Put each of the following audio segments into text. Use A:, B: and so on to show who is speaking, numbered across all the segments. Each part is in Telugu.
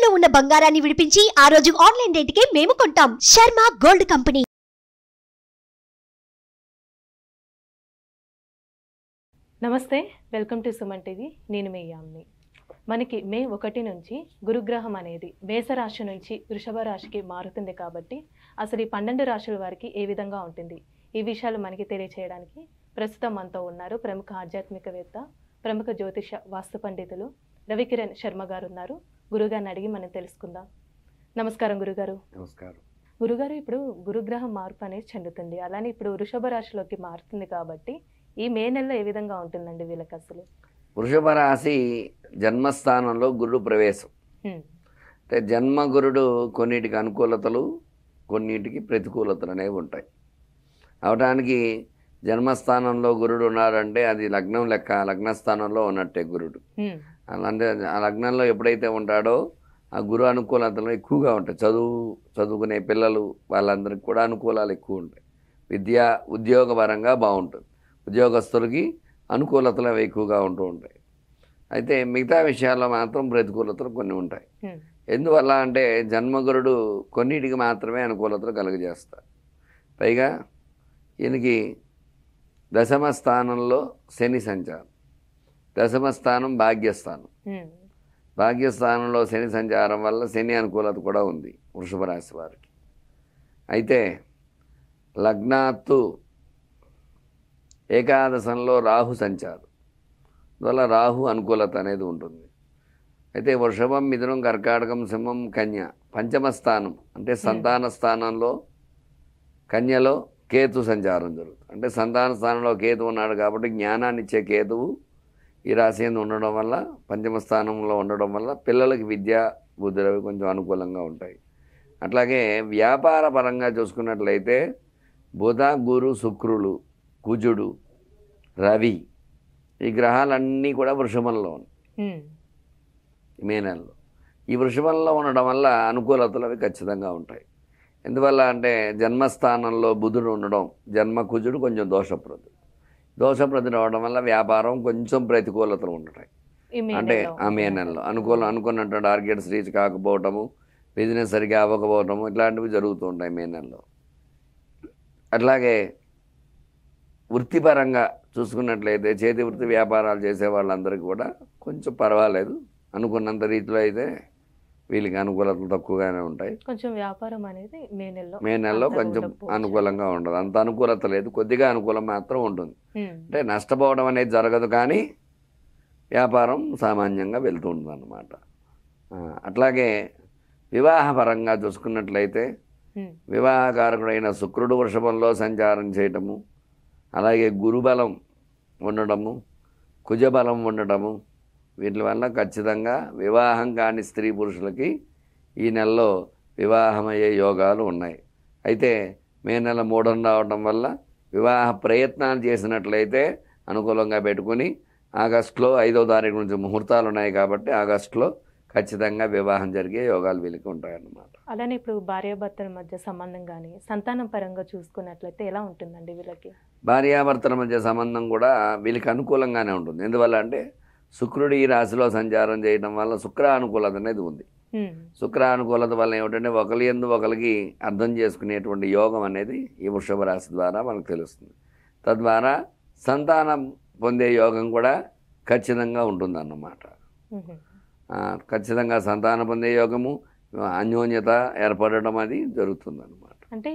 A: తాకట్టులో ఉన్న బంగారాన్ని విడిపించి ఆ రోజు ఆన్లైన్ రేటుకే మేము కొంటాం. Sharma gold company.
B: నమస్తే, వెల్కమ్ టు సుమన్ టీవీ. నేను మీ యామ్ని. మనకి మే 1 నుంచి గురుగ్రహం అనేది మేషరాశి నుంచి వృషభ రాశికి మారుతుంది కాబట్టి అసలు ఈ 12 రాశుల వారికి ఏ విధంగా ఉంటుంది, ఈ విషయాలు మనకి తెలియచేయడానికి ప్రస్తుతం మనతో ఉన్నారు ప్రముఖ ఆధ్యాత్మికవేత్త, ప్రముఖ జ్యోతిష వాస్తు పండితులు రవికిరణ్ శర్మ గారు ఉన్నారు. గురుగారిని అడిగి మనం తెలుసుకుందాం. నమస్కారం గురుగారు.
C: నమస్కారం
B: గురుగారు, ఇప్పుడు గురుగ్రహం మార్పు అనేది చెందుతుంది, అలానే ఇప్పుడు వృషభ రాశిలోకి మారుతుంది కాబట్టి ఈ మే నెలలో ఏ విధంగా ఉంటుందండి వీళ్ళకి అసలు?
C: వృషభ రాశి జన్మస్థానంలో గురుడు ప్రవేశం. అంటే జన్మ గురుడు కొన్నిటికి అనుకూలతలు, కొన్నిటికి ప్రతికూలతలు అనేవి ఉంటాయి. అవటానికి జన్మస్థానంలో గురుడు ఉన్నారంటే అది లగ్నం లెక్క, లగ్నస్థానంలో ఉన్నట్టే గురుడు. అంటే ఆ లగ్నంలో ఎప్పుడైతే ఉంటాడో ఆ గురు అనుకూలతలు ఎక్కువగా ఉంటాయి. చదువుకునే పిల్లలు వాళ్ళందరికీ కూడా అనుకూలాలు ఎక్కువ ఉంటాయి. ఉద్యోగపరంగా బాగుంటుంది. ఉద్యోగస్తులకి అనుకూలతలు ఎక్కువగా ఉంటూ ఉంటాయి. అయితే మిగతా విషయాల్లో మాత్రం ప్రతికూలతలు కొన్ని ఉంటాయి. ఎందువల్ల అంటే జన్మగురుడు కొన్నిటికి మాత్రమే అనుకూలతలు కలుగజేస్తారు. పైగా ఈయనకి దశమ స్థానంలో శని సంచారం. దశమ స్థానం భాగ్యస్థానం. భాగ్యస్థానంలో శని సంచారం వల్ల శని అనుకూలత కూడా ఉంది వృషభ రాశి వారికి. అయితే లగ్నాత్తు ఏకాదశంలో రాహు సంచారం వల్ల రాహు అనుకూలత అనేది ఉంటుంది. అయితే వృషభం, మిథునం, కర్కాటకం, సింహం, కన్య పంచమ స్థానం అంటే సంతాన స్థానంలో కన్యలో కేతు సంచారం జరుగుతుంది. అంటే సంతాన స్థానంలో కేతు ఉన్నాడు కాబట్టి జ్ఞానాన్ని ఇచ్చే కేతువు ఈ రాశి ఉండడం వల్ల, పంచమ స్థానంలో ఉండడం వల్ల పిల్లలకి విద్యా బుద్ధులు అవి కొంచెం అనుకూలంగా ఉంటాయి. అట్లాగే వ్యాపార పరంగా చూసుకున్నట్లయితే బుధ, గురు, శుక్రులు, కుజుడు, రవి ఈ గ్రహాలన్నీ కూడా వృషభంలో ఉన్నాయి మే నెలలో. ఈ వృషభంలో ఉండడం వల్ల అనుకూలతలు అవి ఖచ్చితంగా ఉంటాయి. ఎందువల్ల అంటే జన్మస్థానంలో బుధుడు ఉండడం, జన్మ కుజుడు కొంచెం దోషప్రదుడు అవడం వల్ల వ్యాపారం కొంచెం ప్రతికూలతలు ఉంటాయి. అంటే ఆ మే నెలలో అనుకున్నట్టు టార్గెట్స్ రీచ్ కాకపోవటము, బిజినెస్ సరిగా అవ్వకపోవటము ఇట్లాంటివి జరుగుతూ ఉంటాయి మే నెలలో. అట్లాగే వృత్తిపరంగా చూసుకున్నట్లయితే చేతి వృత్తి వ్యాపారాలు చేసే వాళ్ళందరికీ కూడా కొంచెం పర్వాలేదు. అనుకున్నంత రీతిలో అయితే వీళ్ళకి అనుకూలతలు తక్కువగానే ఉంటాయి.
B: కొంచెం వ్యాపారం అనేది మే
C: నెలలో కొంచెం అనుకూలంగా ఉండదు. అంత అనుకూలత లేదు, కొద్దిగా అనుకూలం మాత్రం ఉంటుంది. అంటే నష్టపోవడం అనేది జరగదు, కానీ వ్యాపారం సామాన్యంగా వెళ్తూ ఉంటుంది అన్నమాట. అట్లాగే వివాహపరంగా చూసుకున్నట్లయితే వివాహకారకుడైన శుక్రుడు వృషభంలో సంచారం చేయటము, అలాగే గురుబలం ఉండడము, కుజబలం ఉండటము, వీటి వల్ల ఖచ్చితంగా వివాహం కాని స్త్రీ పురుషులకి ఈ నెలలో వివాహమయ్యే యోగాలు ఉన్నాయి. అయితే మే నెల 3 రావడం వల్ల వివాహ ప్రయత్నాలు చేసినట్లయితే అనుకూలంగా పెట్టుకుని ఆగస్టులో 5వ తారీఖు నుంచి ముహూర్తాలు ఉన్నాయి కాబట్టి ఆగస్టులో ఖచ్చితంగా వివాహం జరిగే యోగాలు వీళ్ళకి ఉంటాయన్నమాట.
B: అలానే ఇప్పుడు భార్యాభర్తల మధ్య సంబంధం కానీ సంతానం పరంగా చూసుకున్నట్లయితే ఎలా ఉంటుందండి వీళ్ళకి?
C: భార్యాభర్తల మధ్య సంబంధం కూడా వీళ్ళకి అనుకూలంగానే ఉంటుంది. ఎందువల్ల అంటే శుక్రుడు ఈ రాశిలో సంచారం చేయడం వల్ల శుక్ర అనుకూలత అనేది ఉంది. శుక్ర అనుకూలత వల్ల ఏమిటంటే ఒకరికి అర్థం చేసుకునేటువంటి యోగం అనేది ఈ వృషభ రాశి ద్వారా మనకు తెలుస్తుంది. తద్వారా సంతానం పొందే యోగం కూడా ఖచ్చితంగా ఉంటుందన్నమాట. ఖచ్చితంగా సంతానం పొందే యోగము, అన్యోన్యత ఏర్పడడం అది జరుగుతుందన్నమాట.
B: అంటే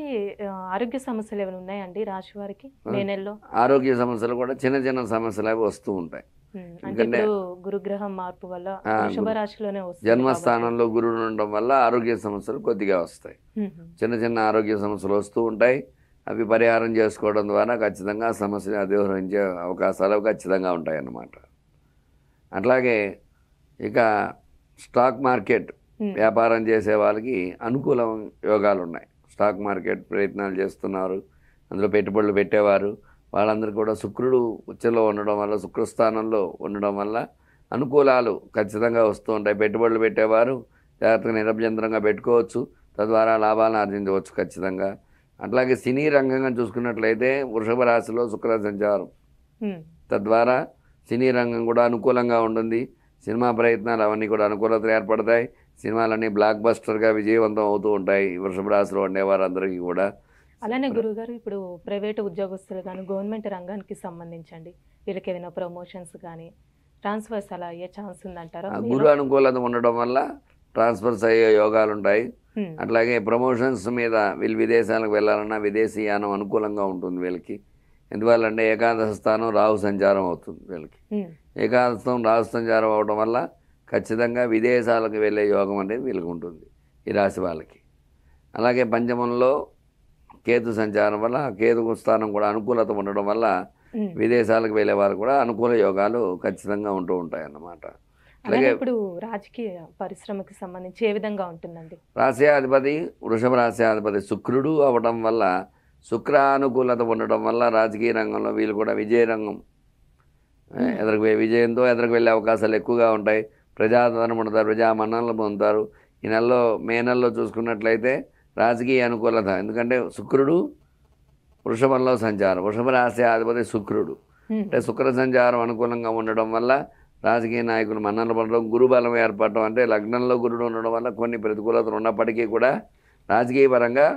B: ఆరోగ్య సమస్యలు ఏమైనా ఉన్నాయండి రాశి వారికి మే నెలలో?
C: ఆరోగ్య సమస్యలు కూడా చిన్న సమస్యలు అవి వస్తూ ఉంటాయి.
B: ఎందుకంటే గురుగ్రహం మార్పు వల్ల వృషభ రాశిలోనే వస్తుంది.
C: జన్మస్థానంలో గురుడు ఉండడం వల్ల ఆరోగ్య సమస్యలు కొద్దిగా వస్తాయి. చిన్న ఆరోగ్య సమస్యలు వస్తూ ఉంటాయి. అవి పరిహారం చేసుకోవడం ద్వారా ఖచ్చితంగా సమస్యను అధిగమించే అవకాశాలు ఖచ్చితంగా ఉంటాయి అన్నమాట. అట్లాగే ఇక స్టాక్ మార్కెట్ వ్యాపారం చేసే వాళ్ళకి అనుకూల యోగాలు ఉన్నాయి. స్టాక్ మార్కెట్ ప్రయత్నాలు చేస్తున్నారు, అందులో పెట్టుబడులు పెట్టేవారు వాళ్ళందరూ కూడా శుక్రుడు ఉచ్చలో ఉండడం వల్ల, శుక్రస్థానంలో ఉండడం వల్ల అనుకూలాలు ఖచ్చితంగా వస్తూ ఉంటాయి. పెట్టుబడులు పెట్టేవారు జాగ్రత్తగా నిరభ్యంతరంగా పెట్టుకోవచ్చు, తద్వారా లాభాలను ఆర్జించవచ్చు ఖచ్చితంగా. అట్లాగే సినీ రంగంగా చూసుకున్నట్లయితే వృషభ రాశిలో శుక్ర సంచారం, తద్వారా సినీ రంగం కూడా అనుకూలంగా ఉంటుంది. సినిమా ప్రయత్నాలు అవన్నీ కూడా అనుకూలతలు ఏర్పడతాయి. సినిమాలన్నీ బ్లాక్ బస్టర్గా విజయవంతం అవుతూ ఉంటాయి వృషభ రాశిలో ఉండేవారందరికీ కూడా.
B: అలానే గురుగారు ఇప్పుడు ప్రైవేటు ఉద్యోగస్తులు కానీ గవర్నమెంట్ రంగానికి సంబంధించండి వీళ్ళకి ఏదైనా ప్రమోషన్స్ కానీ ట్రాన్స్ఫర్స్ అలా అయ్యే ఛాన్స్ ఉందంటారా?
C: గురు అనుకూలత ఉండడం వల్ల ట్రాన్స్ఫర్స్ అయ్యే యోగాలు ఉంటాయి. అట్లాగే ప్రమోషన్స్ మీద వీళ్ళు విదేశాలకు వెళ్ళాలన్నా విదేశీయానం అనుకూలంగా ఉంటుంది వీళ్ళకి. ఎందువల్లంటే ఏకాదశ స్థానం రాహు సంచారం అవుతుంది వీళ్ళకి. ఏకాదశం రాహు సంచారం అవడం వల్ల ఖచ్చితంగా విదేశాలకు వెళ్ళే యోగం అనేది వీళ్ళకి ఉంటుంది ఈ రాశి వాళ్ళకి. అలాగే పంచమంలో కేతు సంచారం వల్ల కేతు స్థానం కూడా అనుకూలత ఉండడం వల్ల విదేశాలకు వెళ్ళే వారు కూడా అనుకూల యోగాలు ఖచ్చితంగా ఉంటూ ఉంటాయి అన్నమాట.
B: అలాగే ఇప్పుడు రాజకీయ పరిశ్రమకి సంబంధించి ఏ విధంగా ఉంటుందండి?
C: రాశ్యాధిపతి వృషభ రాశ్యాధిపతి శుక్రుడు అవ్వడం వల్ల శుక్రానుకూలత ఉండడం వల్ల రాజకీయ రంగంలో వీళ్ళు కూడా విజయంతో ఎదురుకు వెళ్ళే అవకాశాలు ఎక్కువగా ఉంటాయి. ప్రజాదరణ పొందుతారు, ప్రజామన్ననలు పొందుతారు. ఈ నెలలో మే నెలలో చూసుకున్నట్లయితే రాజకీయ అనుకూలత, ఎందుకంటే శుక్రుడు వృషభంలో సంచారం, వృషభ రాశి అధిపతి శుక్రుడు అంటే శుక్ర సంచారం అనుకూలంగా ఉండడం వల్ల రాజకీయ నాయకులు మన్ననలు పొందడం, గురుబలం ఏర్పడడం, అంటే లగ్నంలో గురుడు ఉండడం వల్ల కొన్ని ప్రతికూలతలు ఉన్నప్పటికీ కూడా రాజకీయ పరంగా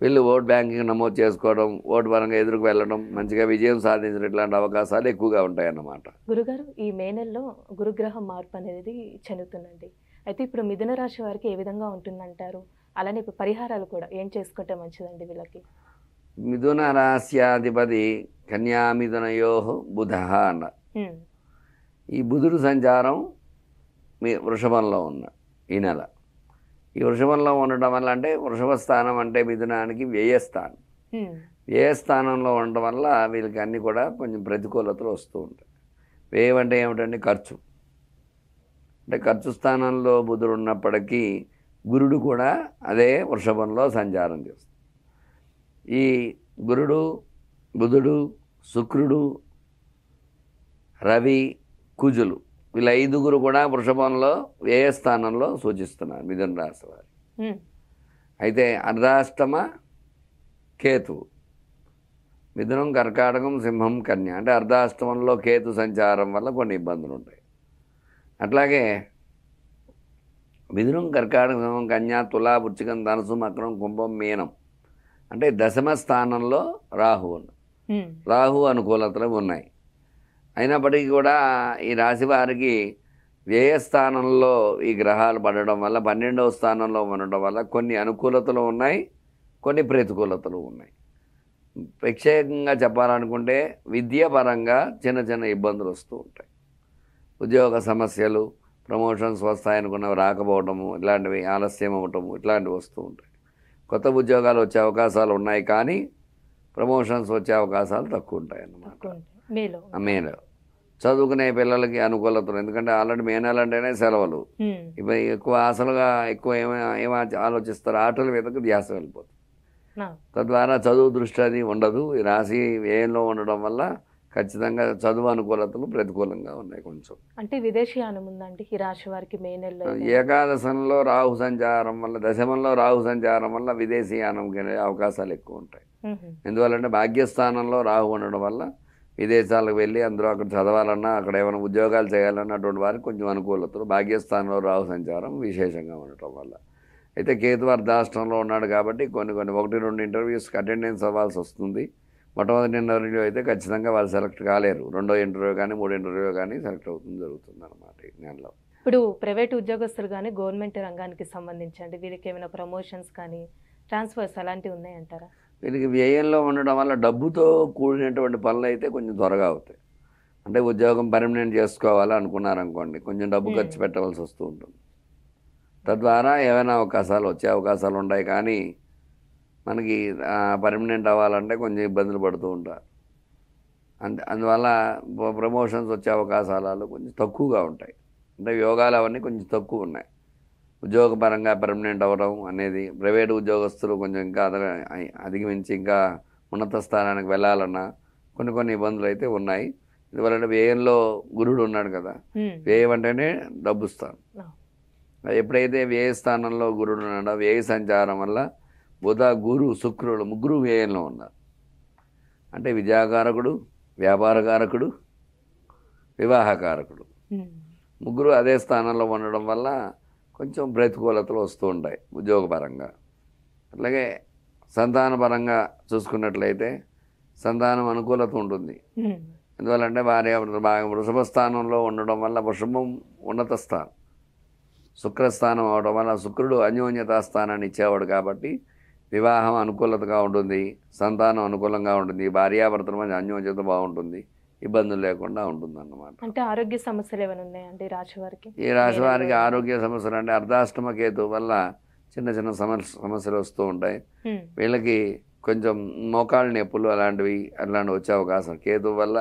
C: వీళ్ళు ఓట్ బ్యాంకింగ్ నమోదు చేసుకోవడం, ఓటు పరంగా ఎదురుకు వెళ్ళడం, మంచిగా విజయం సాధించడం ఇట్లాంటి అవకాశాలు ఎక్కువగా ఉంటాయన్నమాట.
B: గురుగారు ఈ మే నెలలో గురుగ్రహం మార్పు అనేది చెందుతుందండి. అయితే ఇప్పుడు మిథున రాశి వారికి ఏ విధంగా ఉంటుందంటారు? అలానే ఇప్పుడు పరిహారాలు కూడా ఏం చేసుకుంటే మంచిదండి వీళ్ళకి?
C: మిథున రాశ్యాధిపతి కన్యామిథునయో బుధ అన్న ఈ బుధుడు సంచారం మీ వృషభంలో ఉన్న ఈ నెల. ఈ వృషభంలో ఉండడం వల్ల, అంటే వృషభ స్థానం అంటే మిథునానికి వ్యయస్థానం. వ్యయస్థానంలో ఉండడం వల్ల వీళ్ళకి అన్నీ కూడా కొంచెం ప్రతికూలతలు వస్తూ ఉంటాయి. వ్యయం అంటే ఏమిటంటే ఖర్చు. అంటే ఖర్చు స్థానంలో బుధుడు ఉన్నప్పటికీ గురుడు కూడా అదే వృషభంలో సంచారం చేస్తుంది. ఈ గురుడు, బుధుడు, శుక్రుడు, రవి, కుజులు వీళ్ళ ఐదుగురు కూడా వృషభంలో వ్యయస్థానంలో సూచిస్తున్నారు మిథున రాశి వారి. అయితే అర్ధాష్టమ కేతువు మిథునం, కర్కాటకం, సింహం, కన్య అంటే అర్ధాష్టమంలో కేతు సంచారం వల్ల కొన్ని ఇబ్బందులు ఉంటాయి. అట్లాగే మిథునం, కర్కాటకం, సింహం, కన్య, తులా, వృశ్చికం, ధనుసు, మకరం, కుంభం, మీనం అంటే దశమ స్థానంలో రాహు అనుకూలతలు ఉన్నాయి. అయినప్పటికీ కూడా ఈ రాశి వారికి వ్యయస్థానంలో ఈ గ్రహాలు పడడం వల్ల 12వ స్థానంలో ఉండడం వల్ల కొన్ని అనుకూలతలు ఉన్నాయి, కొన్ని ప్రతికూలతలు ఉన్నాయి. ప్రత్యేకంగా చెప్పాలనుకుంటే విద్యాపరంగా చిన్న చిన్న ఇబ్బందులు వస్తూ ఉంటాయి. ఉద్యోగ సమస్యలు, ప్రమోషన్స్ వస్తాయనుకున్నవి రాకపోవటము, ఇలాంటివి ఆలస్యం అవ్వటము, ఇట్లాంటివి వస్తూ ఉంటాయి. కొత్త ఉద్యోగాలు వచ్చే అవకాశాలు ఉన్నాయి, కానీ ప్రమోషన్స్ వచ్చే అవకాశాలు తక్కువ ఉంటాయి అన్నమాట. మేలో చదువుకునే పిల్లలకి అనుకూలతలు, ఎందుకంటే ఆల్రెడీ మే నెల అంటేనే సెలవులు. ఇప్పుడు ఎక్కువ ఎక్కువ ఏమో ఆలోచిస్తారు, ఆటల మీదకు ధ్యాస వెళ్ళిపోతుంది. తద్వారా చదువు దృష్టి అది ఉండదు. ఈ రాశి వ్యయంలో ఉండడం వల్ల ఖచ్చితంగా చదువు అనుకూలతలు ప్రతికూలంగా ఉన్నాయి కొంచెం.
B: అంటే విదేశీయానం ఉందండి ఈ రాశి వారికి మే నెలలో?
C: ఏకాదశంలో రాహు సంచారం వల్ల, దశమంలో రాహు సంచారం వల్ల విదేశీయానంకి అవకాశాలు ఎక్కువ ఉంటాయి. ఎందువల్లంటే భాగ్యస్థానంలో రాహు ఉండడం వల్ల విదేశాలకు వెళ్ళి అందులో అక్కడ చదవాలన్నా, అక్కడ ఏమైనా ఉద్యోగాలు చేయాలన్నా అటువంటి వారికి కొంచెం అనుకూలతలు. భాగ్యస్థానంలో రాహు సంచారం విశేషంగా ఉండటం వల్ల. అయితే కేతు అర్ధాష్టంలో ఉన్నాడు కాబట్టి కొన్ని 1-2 ఇంటర్వ్యూస్కి అటెండెన్స్ అవ్వాల్సి వస్తుంది. మొట్టమొదటి ఇంటర్వ్యూ అయితే ఖచ్చితంగా వాళ్ళు సెలెక్ట్ కాలేరు. రెండో ఇంటర్వ్యూ కానీ, మూడో ఇంటర్వ్యూ కానీ సెలెక్ట్ జరుగుతుంది అన్నమాట ఈ నెలలో.
B: ఇప్పుడు ప్రైవేట్ ఉద్యోగస్తులు కానీ గవర్నమెంట్ రంగానికి సంబంధించండి వీళ్ళకి ఏమైనా ప్రమోషన్స్ కానీ ట్రాన్స్ఫర్స్ అలాంటివి ఉన్నాయంటారా?
C: వీళ్ళకి వ్యయంలో ఉండడం వల్ల డబ్బుతో కూడినటువంటి పనులు అయితే కొంచెం త్వరగా అవుతాయి. అంటే ఉద్యోగం పర్మనెంట్ చేసుకోవాలి అనుకున్నారనుకోండి, కొంచెం డబ్బు ఖర్చు పెట్టవలసి వస్తూ ఉంటుంది. తద్వారా ఏమైనా అవకాశాలు వచ్చే అవకాశాలు ఉంటాయి, కానీ మనకి పర్మనెంట్ అవ్వాలంటే కొంచెం ఇబ్బందులు పడుతూ ఉంటారు. అందువల్ల ప్రమోషన్స్ వచ్చే అవకాశాలు కొంచెం తక్కువగా ఉంటాయి. అంటే యోగాలు అవన్నీ కొంచెం తక్కువ ఉన్నాయి. ఉద్యోగపరంగా పర్మనెంట్ అవ్వడం అనేది, ప్రైవేటు ఉద్యోగస్తులు కొంచెం ఇంకా అధిగమించి ఇంకా ఉన్నత స్థానానికి వెళ్ళాలన్నా కొన్ని ఇబ్బందులు అయితే ఉన్నాయి. ఎందువల్ల వ్యయంలో గురుడు ఉన్నాడు కదా, వ్యయం అంటేనే డబ్బు స్థానం. ఎప్పుడైతే వ్యయ స్థానంలో గురుడు ఉన్నాడో వ్యయ సంచారం వల్ల బుధ, గురు, శుక్రుడు ముగ్గురు వ్యయంలో ఉన్నారు. అంటే విద్యాకారకుడు, వ్యాపారకారకుడు, వివాహకారకుడు ముగ్గురు అదే స్థానంలో ఉండడం వల్ల కొంచెం ప్రతికూలతలు వస్తూ ఉంటాయి ఉద్యోగపరంగా. అట్లాగే సంతానపరంగా చూసుకున్నట్లయితే సంతానం అనుకూలత ఉంటుంది. ఎందువల్లంటే భార్య బాగా వృషభ స్థానంలో ఉండడం వల్ల, వృషభం ఉన్నత స్థానం, శుక్రస్థానం అవడం వల్ల శుక్రుడు అన్యోన్యతా స్థానాన్ని ఇచ్చేవాడు కాబట్టి వివాహం అనుకూలతగా ఉంటుంది, సంతానం అనుకూలంగా ఉంటుంది, భార్యాభర్తల మధ్య అన్యోన్యత బాగుంటుంది, ఇబ్బందులు లేకుండా ఉంటుందన్నమాట.
B: అంటే ఆరోగ్య సమస్యలు ఏమైనా ఉన్నాయండి రాశి వారికి?
C: ఈ రాశి వారికి ఆరోగ్య సమస్యలు అంటే అర్ధాష్టమ కేతు వల్ల చిన్న చిన్న సమస్యలు వస్తూ ఉంటాయి. వీళ్ళకి కొంచెం మోకాళ్ళ నొప్పులు అలాంటివి వచ్చే అవకాశం. కేతు వల్ల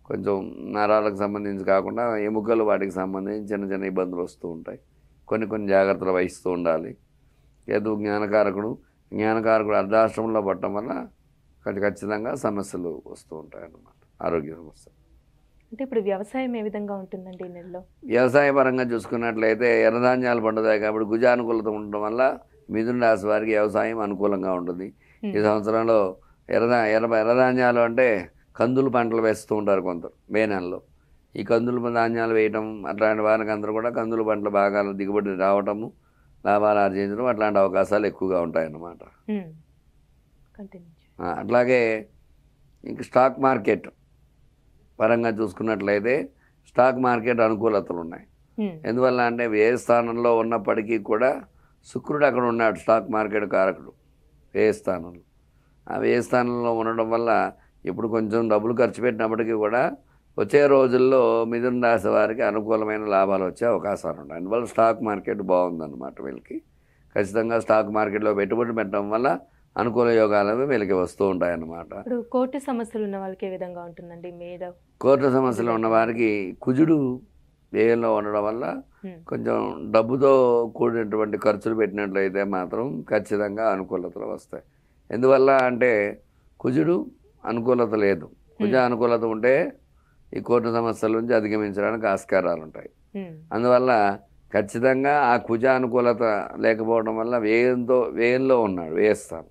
C: కొంచెం నరాలకు సంబంధించి కాకుండా ఎముకలు వాటికి సంబంధించి చిన్న చిన్న ఇబ్బందులు వస్తూ ఉంటాయి. కొన్ని జాగ్రత్తలు వహిస్తూ ఉండాలి. కేతు జ్ఞానకారకుడు అర్ధాష్టమంలో పట్టడం వల్ల ఖచ్చితంగా సమస్యలు వస్తూ ఉంటాయి అన్నమాట, ఆరోగ్య సమస్యలు.
B: అంటే ఇప్పుడు వ్యవసాయం ఏ విధంగా ఉంటుందండి ఈ నెలలో?
C: వ్యవసాయ పరంగా చూసుకున్నట్లయితే ఎర్రధాన్యాలు పండుతాయి కాబట్టి గుజానుకూలత ఉండడం వల్ల మిథున రాశి వారికి వ్యవసాయం అనుకూలంగా ఉంటుంది. ఈ సంవత్సరంలో ఎర్రధాన్యాలు అంటే కందులు పంటలు వేస్తూ ఉంటారు కొందరు మే నెలలో. ఈ కందులు ధాన్యాలు వేయటం అట్లాంటి వారికి అందరూ కూడా కందులు పంటలు బాగా దిగుబడి రావటము, లాభాలు ఆర్జించడం అట్లాంటి అవకాశాలు ఎక్కువగా ఉంటాయన్నమాట. అట్లాగే ఇంక స్టాక్ మార్కెట్ పరంగా చూసుకున్నట్లయితే స్టాక్ మార్కెట్ అనుకూలతలు ఉన్నాయి. ఎందువల్ల అంటే ఏ స్థానంలో ఉన్నప్పటికీ కూడా శుక్రుడు అక్కడ ఉన్నాడు, స్టాక్ మార్కెట్ కారకుడు ఏ స్థానంలో. ఆ ఏ స్థానంలో ఉండడం వల్ల ఇప్పుడు కొంచెం డబ్బులు ఖర్చు పెట్టినప్పటికీ కూడా వచ్చే రోజుల్లో మిథున రాశి వారికి అనుకూలమైన లాభాలు వచ్చే అవకాశాలు ఉంటాయి. అందువల్ల స్టాక్ మార్కెట్ బాగుందన్నమాట. వీళ్ళకి ఖచ్చితంగా స్టాక్ మార్కెట్లో పెట్టుబడి పెట్టడం వల్ల అనుకూల యోగాలు వీళ్ళకి వస్తూ ఉంటాయన్నమాట.
B: ఇప్పుడు కోర్టు సమస్యలు ఉన్న వాళ్ళకి ఏ విధంగా ఉంటుందండి?
C: కోర్టు సమస్యలు ఉన్న వారికి కుజుడు వ్యయంలో ఉండడం వల్ల కొంచెం డబ్బుతో కూడినటువంటి ఖర్చులు పెట్టినట్లయితే మాత్రం ఖచ్చితంగా అనుకూలతలు వస్తాయి. ఎందువల్ల అంటే కుజుడు అనుకూలత లేదు. కుజ అనుకూలత ఉంటే ఈ కోర్టు సమస్యల నుంచి అధిగమించడానికి ఆస్కారాలు ఉంటాయి. అందువల్ల ఖచ్చితంగా ఆ కుజ అనుకూలత లేకపోవడం వల్ల వ్యయంలో ఉన్నాడు, వ్యయస్థానం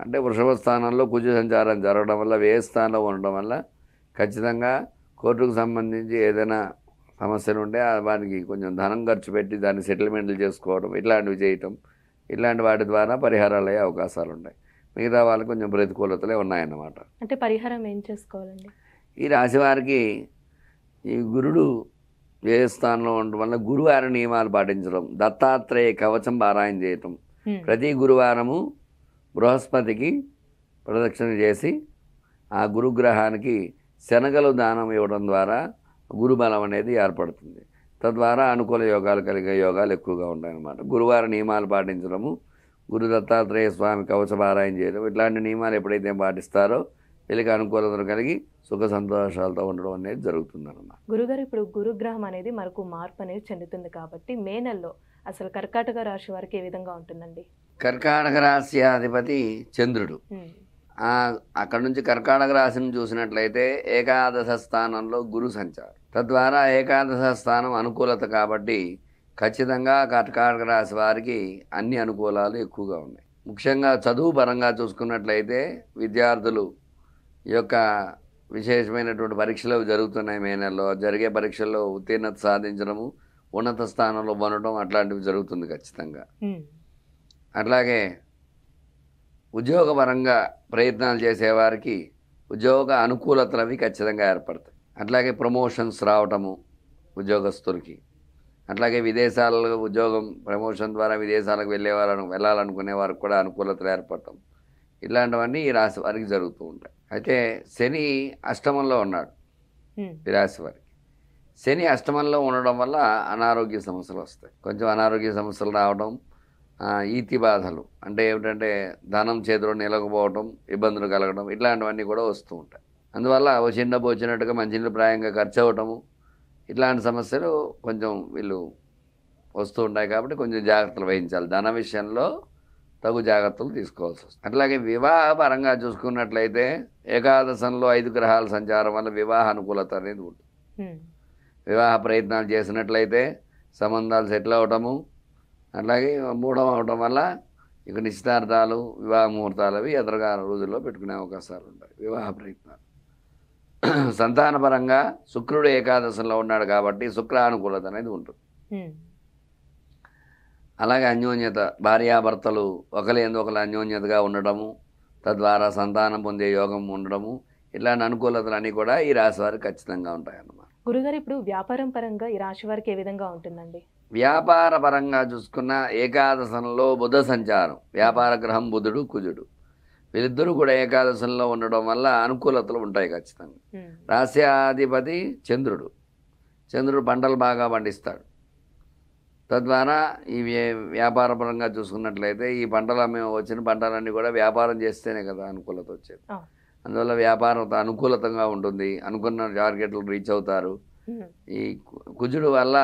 C: అంటే వృషభ స్థానంలో కుజ సంచారం జరగడం వల్ల వ్యయస్థానంలో ఉండడం వల్ల ఖచ్చితంగా కోర్టుకు సంబంధించి ఏదైనా సమస్యలు ఉంటే వాటికి కొంచెం ధనం ఖర్చు పెట్టి దాన్ని సెటిల్మెంట్లు చేసుకోవడం ఇట్లాంటివి చేయటం, ఇట్లాంటి వాటి ద్వారా పరిహారాలు అయ్యే అవకాశాలు ఉంటాయి. మిగతా వాళ్ళకి కొంచెం ప్రతికూలతలే ఉన్నాయన్నమాట.
B: అంటే పరిహారం ఏం చేసుకోవాలండి?
C: ఈ రాశి వారికి ఈ గురుడు ఏ స్థానంలో ఉండడం వల్ల గురువార నియమాలు పాటించడం, దత్తాత్రేయ కవచం పారాయణ చేయటం, ప్రతి గురువారము బృహస్పతికి ప్రదక్షిణ చేసి ఆ గురుగ్రహానికి శనగలు దానం ఇవ్వడం ద్వారా గురుబలం అనేది ఏర్పడుతుంది. తద్వారా అనుకూల యోగాలు కలిగే యోగాలు ఎక్కువగా ఉంటాయన్నమాట. గురువార నియమాలు పాటించడము, గురు దత్తాత్రేయ స్వామి కవచపారాయణ చేయడం, ఇట్లాంటి నియమాలు ఎప్పుడైతే పాటిస్తారో వీళ్ళకి అనుకూలతను కలిగి సుఖ సంతోషాలతో ఉండడం అనేది జరుగుతుందన్నమాట.
B: గురుగారు, ఇప్పుడు గురుగ్రహం అనేది మనకు మార్పు అనేది చెందుతుంది కాబట్టి మే నెలలో అసలు కర్కాటక రాశి వారికి ఏ విధంగా ఉంటుందండి?
C: కర్కాటక రాశి అధిపతి చంద్రుడు. అక్కడ నుంచి కర్కాటక రాశిని చూసినట్లయితే ఏకాదశ స్థానంలో గురు సంచారం. తద్వారా ఏకాదశ స్థానం అనుకూలత కాబట్టి ఖచ్చితంగా కర్కాటక రాశి వారికి అన్ని అనుకూలాలు ఎక్కువగా ఉన్నాయి. ముఖ్యంగా చదువు పరంగా చూసుకున్నట్లయితే విద్యార్థులు ఈ యొక్క విశేషమైనటువంటి పరీక్షలు జరుగుతున్నాయి. మే నెలలో జరిగే పరీక్షల్లో ఉత్తీర్ణత సాధించడము, ఉన్నత స్థానంలో ఉండడం అట్లాంటివి జరుగుతుంది ఖచ్చితంగా. అట్లాగే ఉద్యోగపరంగా ప్రయత్నాలు చేసేవారికి ఉద్యోగ అనుకూలతలు అవి ఖచ్చితంగా ఏర్పడతాయి. అట్లాగే ప్రమోషన్స్ రావటము ఉద్యోగస్తులకి, అట్లాగే విదేశాలలో ఉద్యోగం ప్రమోషన్ ద్వారా విదేశాలకు వెళ్ళాలనుకునే వారికి కూడా అనుకూలతలు ఏర్పడటం, ఇలాంటివన్నీ ఈ రాశి వారికి జరుగుతూ ఉంటాయి. అయితే శని అష్టమంలో ఉన్నాడు ఈ రాశి వారికి. శని అష్టమంలో ఉండడం వల్ల అనారోగ్య సమస్యలు వస్తాయి. కొంచెం అనారోగ్య సమస్యలు రావడం, ఈతి బాధలు అంటే ఏమిటంటే ధనం చేతిలో నిలకపోవడం, ఇబ్బందులు కలగడం, ఇట్లాంటివన్నీ కూడా వస్తూ ఉంటాయి. అందువల్ల చిన్న వచ్చినట్టుగా మంచినీళ్ళు ప్రాయంగా ఖర్చు అవ్వటము, ఇట్లాంటి సమస్యలు కొంచెం వీళ్ళు వస్తూ ఉంటాయి. కాబట్టి కొంచెం జాగ్రత్తలు వహించాలి. ధన విషయంలో తగు జాగ్రత్తలు తీసుకోవాల్సి వస్తుంది. అట్లాగే వివాహ పరంగా చూసుకున్నట్లయితే ఏకాదశంలో 5 గ్రహాల సంచారం వల్ల వివాహ అనుకూలత అనేది ఉంటుంది. వివాహ ప్రయత్నాలు చేసినట్లయితే సంబంధాలు సెటిల్ అవ్వటము, అట్లాగే మూఢం అవడం వల్ల ఇక నిశ్చితార్థాలు, వివాహ ముహూర్తాలు అవి ఎదురుగా రోజుల్లో పెట్టుకునే అవకాశాలు ఉంటాయి. వివాహ ప్రయత్నాలు సంతానపరంగా శుక్రుడు ఏకాదశంలో ఉన్నాడు కాబట్టి శుక్రానుకూలత అనేది ఉంటుంది. అలాగే అన్యోన్యత, భార్యాభర్తలు ఒకరు ఒకరు అన్యోన్యతగా ఉండడము, తద్వారా సంతానం పొందే యోగం ఉండడము, ఇలాంటి అనుకూలతలన్నీ కూడా ఈ రాశి వారికి ఖచ్చితంగా ఉంటాయన్నమాట.
B: గురుగారు ఇప్పుడు వ్యాపారం పరంగా ఈ రాశి వారికి ఏ విధంగా ఉంటుందండి?
C: వ్యాపార పరంగా చూసుకున్న ఏకాదశంలో బుధ సంచారం, వ్యాపార గ్రహం బుధుడు కుజుడు, వీళ్ళిద్దరూ కూడా ఏకాదశంలో ఉండడం వల్ల అనుకూలతలు ఉంటాయి ఖచ్చితంగా. రాశ్యాధిపతి చంద్రుడు, చంద్రుడు పంటలు బాగా పండిస్తాడు. తద్వారా ఈ వ్యాపార పరంగా చూసుకున్నట్లయితే ఈ పంటలు మేము వచ్చిన పంటలన్నీ కూడా వ్యాపారం చేస్తేనే కదా అనుకూలత వచ్చేది. అందువల్ల వ్యాపారం అనుకూలతంగా ఉంటుంది, అనుకున్న టార్గెట్లు రీచ్ అవుతారు. ఈ కుజుడు వల్ల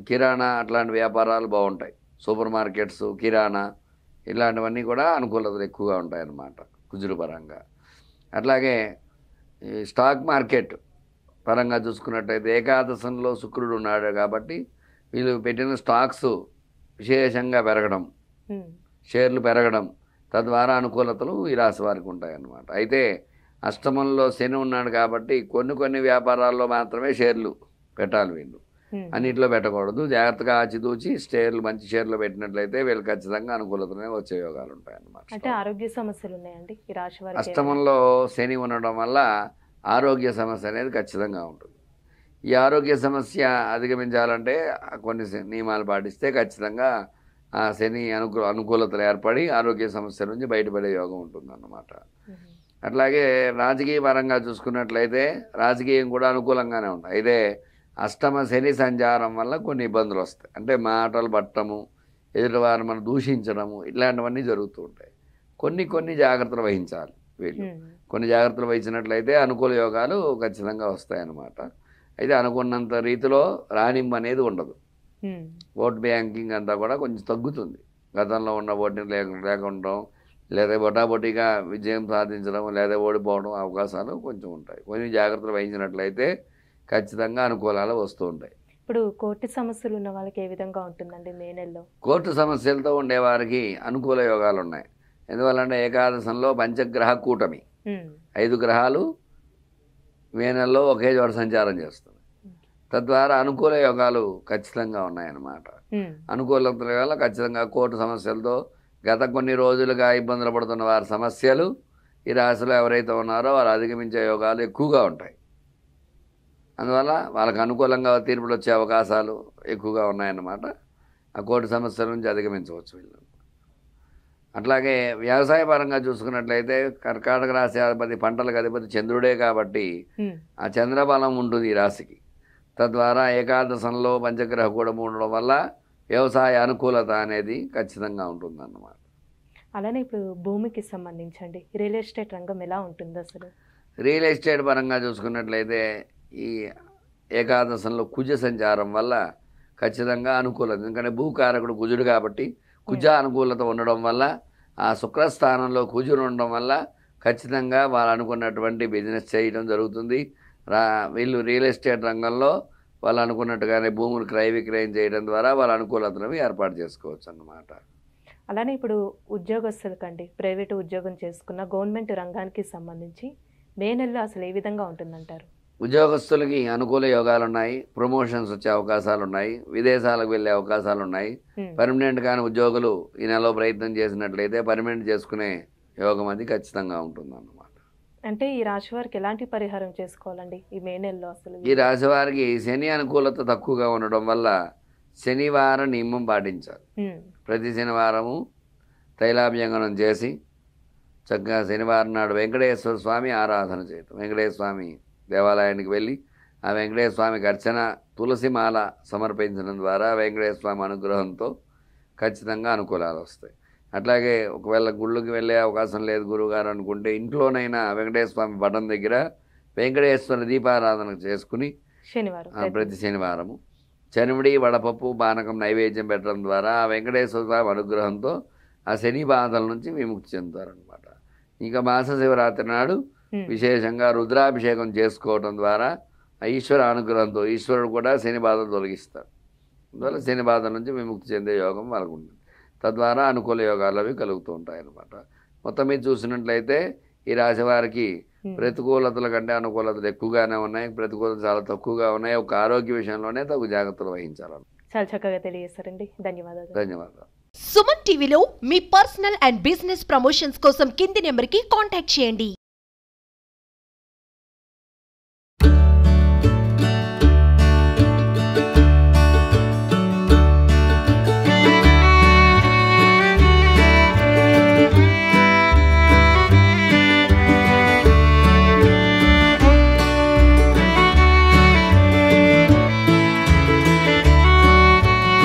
C: కిరాణా అట్లాంటి వ్యాపారాలు బాగుంటాయి, సూపర్ మార్కెట్స్, కిరాణా ఇలాంటివన్నీ కూడా అనుకూలతలు ఎక్కువగా ఉంటాయి అన్నమాట కుజుడు పరంగా. అట్లాగే ఈ స్టాక్ మార్కెట్ పరంగా చూసుకున్నట్టయితే ఏకాదశంలో శుక్రుడు ఉన్నాడు కాబట్టి వీళ్ళు పెట్టిన స్టాక్స్ విశేషంగా పెరగడం, షేర్లు పెరగడం, తద్వారా అనుకూలతలు ఈ రాశి వారికి ఉంటాయన్నమాట. అయితే అష్టమంలో శని ఉన్నాడు కాబట్టి కొన్ని వ్యాపారాల్లో మాత్రమే షేర్లు పెట్టాలి, వీళ్ళు అన్నింటిలో పెట్టకూడదు. జాగ్రత్తగా ఆచితూచి షేర్లు, మంచి షేర్లు పెట్టినట్లయితే వీళ్ళు ఖచ్చితంగా అనుకూలతనే వచ్చే యోగాలు ఉంటాయన్నమాట.
B: అంటే ఆరోగ్య సమస్యలు ఉన్నాయండి ఈ రాశి వారికి?
C: అష్టమంలో శని ఉండడం వల్ల ఆరోగ్య సమస్య అనేది ఖచ్చితంగా ఉంటుంది. ఈ ఆరోగ్య సమస్య అధిగమించాలంటే కొన్ని నియమాలు పాటిస్తే ఖచ్చితంగా ఆ శని అనుకూలతలు ఏర్పడి ఆరోగ్య సమస్య నుంచి బయటపడే యోగం ఉంటుందన్నమాట. అట్లాగే రాజకీయ పరంగా చూసుకున్నట్లయితే రాజకీయం కూడా అనుకూలంగానే ఉంటాయి. అయితే అష్టమ శని సంచారం వల్ల కొన్ని ఇబ్బందులు వస్తాయి. అంటే మాటలు పట్టడము, ఎదుటివారు మనం దూషించడము, ఇట్లాంటివన్నీ జరుగుతూ ఉంటాయి. కొన్ని జాగ్రత్తలు వహించాలి వీళ్ళు. కొన్ని జాగ్రత్తలు వహించినట్లయితే అనుకూల యోగాలు ఖచ్చితంగా వస్తాయన్నమాట. అయితే అనుకున్నంత రీతిలో రాణింపు అనేది ఉండదు. ఓట్ బ్యాంకింగ్ అంతా కూడా కొంచెం తగ్గుతుంది. గతంలో ఉన్న ఓటుని లేకుండా లేదా బొటాబొటీగా విజయం సాధించడం లేదా ఓడిపోవడం అవకాశాలు కొంచెం ఉంటాయి. కొన్ని జాగ్రత్తలు వహించినట్లయితే ఖచ్చితంగా అనుకూలాలు వస్తూ ఉంటాయి.
B: ఇప్పుడు కోర్టు సమస్యలు ఉన్న వాళ్ళకి ఏ విధంగా ఉంటుందండి మే నెలలో?
C: కోర్టు సమస్యలతో ఉండేవారికి అనుకూల యోగాలు ఉన్నాయి. ఎందువల్లంటే ఏకాదశంలో పంచగ్రహ కూటమి, 5 గ్రహాలు మే నెలలో ఒకే చోట సంచారం చేస్తుంది. తద్వారా అనుకూల యోగాలు ఖచ్చితంగా ఉన్నాయన్నమాట. అనుకూలతల వల్ల ఖచ్చితంగా కోర్టు సమస్యలతో గత కొన్ని రోజులుగా ఇబ్బందులు పడుతున్న వారి సమస్యలు ఈ రాశిలో ఎవరైతే ఉన్నారో వారు అధిగమించే యోగాలు ఎక్కువగా ఉంటాయి. అందువల్ల వాళ్ళకు అనుకూలంగా తీర్పులు వచ్చే అవకాశాలు ఎక్కువగా ఉన్నాయన్నమాట. ఆ కోర్టు సమస్యల నుంచి అధిగమించవచ్చు వీళ్ళు. అట్లాగే వ్యవసాయ పరంగా చూసుకున్నట్లయితే కర్కాటక రాశి అధిపతి, పంటలకు అధిపతి చంద్రుడే కాబట్టి ఆ చంద్రబలం ఉంటుంది ఈ రాశికి. తద్వారా ఏకాదశంలో పంచగ్రహ కూడా ఉండడం వల్ల వ్యవసాయ అనుకూలత అనేది ఖచ్చితంగా ఉంటుందన్నమాట.
B: అలానే ఇప్పుడు భూమికి సంబంధించండి రియల్ ఎస్టేట్ రంగం ఎలా ఉంటుంది అసలు?
C: రియల్ ఎస్టేట్ పరంగా చూసుకున్నట్లయితే ఈ ఏకాదశంలో కుజ సంచారం వల్ల ఖచ్చితంగా అనుకూలత. ఎందుకంటే భూకారకుడు కుజుడు కాబట్టి కుజ అనుకూలత ఉండడం వల్ల, ఆ శుక్రస్థానంలో కుజుడు ఉండడం వల్ల ఖచ్చితంగా వాళ్ళు అనుకున్నటువంటి బిజినెస్ చేయడం జరుగుతుంది. వీళ్ళు రియల్ ఎస్టేట్ రంగంలో వాళ్ళు అనుకున్నట్టుగానే భూములు క్రయ విక్రయం చేయడం ద్వారా వాళ్ళ అనుకూలతను ఏర్పాటు చేసుకోవచ్చు అన్నమాట.
B: అలానే ఇప్పుడు ఉద్యోగస్తులకండి, ప్రైవేటు ఉద్యోగం చేసుకున్న గవర్నమెంట్ రంగానికి సంబంధించి మే నెలలో అసలు ఏ విధంగా ఉంటుందంటారు?
C: ఉద్యోగస్తులకి అనుకూల యోగాలు ఉన్నాయి, ప్రమోషన్స్ వచ్చే అవకాశాలు ఉన్నాయి, విదేశాలకు వెళ్ళే అవకాశాలు ఉన్నాయి. పర్మనెంట్ కానీ ఉద్యోగులు ఈ నెలలో ప్రయత్నం చేసినట్లయితే పర్మనెంట్ చేసుకునే యోగం అది ఖచ్చితంగా ఉంటుంది అన్నమాట.
B: అంటే ఈ రాశి వారికి ఎలాంటి పరిహారం చేసుకోవాలండి ఈ మే నెలలో అసలు?
C: ఈ రాశి వారికి శని అనుకూలత తక్కువగా ఉండడం వల్ల శనివారం నియమం పాటించాలి. ప్రతి శనివారము తైలాభ్యంగనం చేసి చక్కగా శనివారం నాడు వెంకటేశ్వర స్వామి ఆరాధన చేయటం. వెంకటేశ్వర స్వామి దేవాలయానికి వెళ్ళి ఆ వెంకటేశ్వర స్వామికి అర్చన, తులసిమాల సమర్పించడం ద్వారా వెంకటేశ్వర స్వామి అనుగ్రహంతో ఖచ్చితంగా అనుకూలాలు వస్తాయి. అట్లాగే ఒకవేళ గుళ్ళకి వెళ్ళే అవకాశం లేదు గురువుగారు అనుకుంటే ఇంట్లోనైనా వెంకటేశ్వర స్వామి పటం దగ్గర వెంకటేశ్వర దీపారాధన చేసుకుని ప్రతి శనివారము చనివిడి, వడపప్పు, పానకం నైవేద్యం పెట్టడం ద్వారా ఆ వెంకటేశ్వర స్వామి అనుగ్రహంతో ఆ శని బాధల నుంచి విముక్తి చెందుతారనమాట. ఇంకా మాస శివరాత్రి నాడు విశేషంగా రుద్రాభిషేకం చేసుకోవడం ద్వారా ఆ ఈశ్వర అనుగ్రహంతో ఈశ్వరుడు కూడా శని బాధలు తొలగిస్తారు. అందువల్ల శని బాధల నుంచి విముక్తి చెందే యోగం వాళ్ళకు ఉంటుంది. తద్వారా అనుకూల యోగాలు అవి కలుగుతూ ఉంటాయి అన్నమాట. మొత్తం మీద చూసినట్లయితే ఈ రాశి వారికి ప్రతికూలతల కంటే అనుకూలతలు ఎక్కువగానే ఉన్నాయి, ప్రతికూలతలు చాలా తక్కువగా ఉన్నాయి. ఒక ఆరోగ్య విషయంలోనే తగు జాగ్రత్తలు వహించాలి.
B: చాలా చక్కగా తెలియజేస్తారండి. ధన్యవాదాలు.
C: ధన్యవాదాలు.
A: సుమన్ టీవీలో మీ పర్సనల్ అండ్ బిజినెస్ ప్రమోషన్స్ కోసం కింది నెంబర్కి కాంటాక్ట్ చేయండి.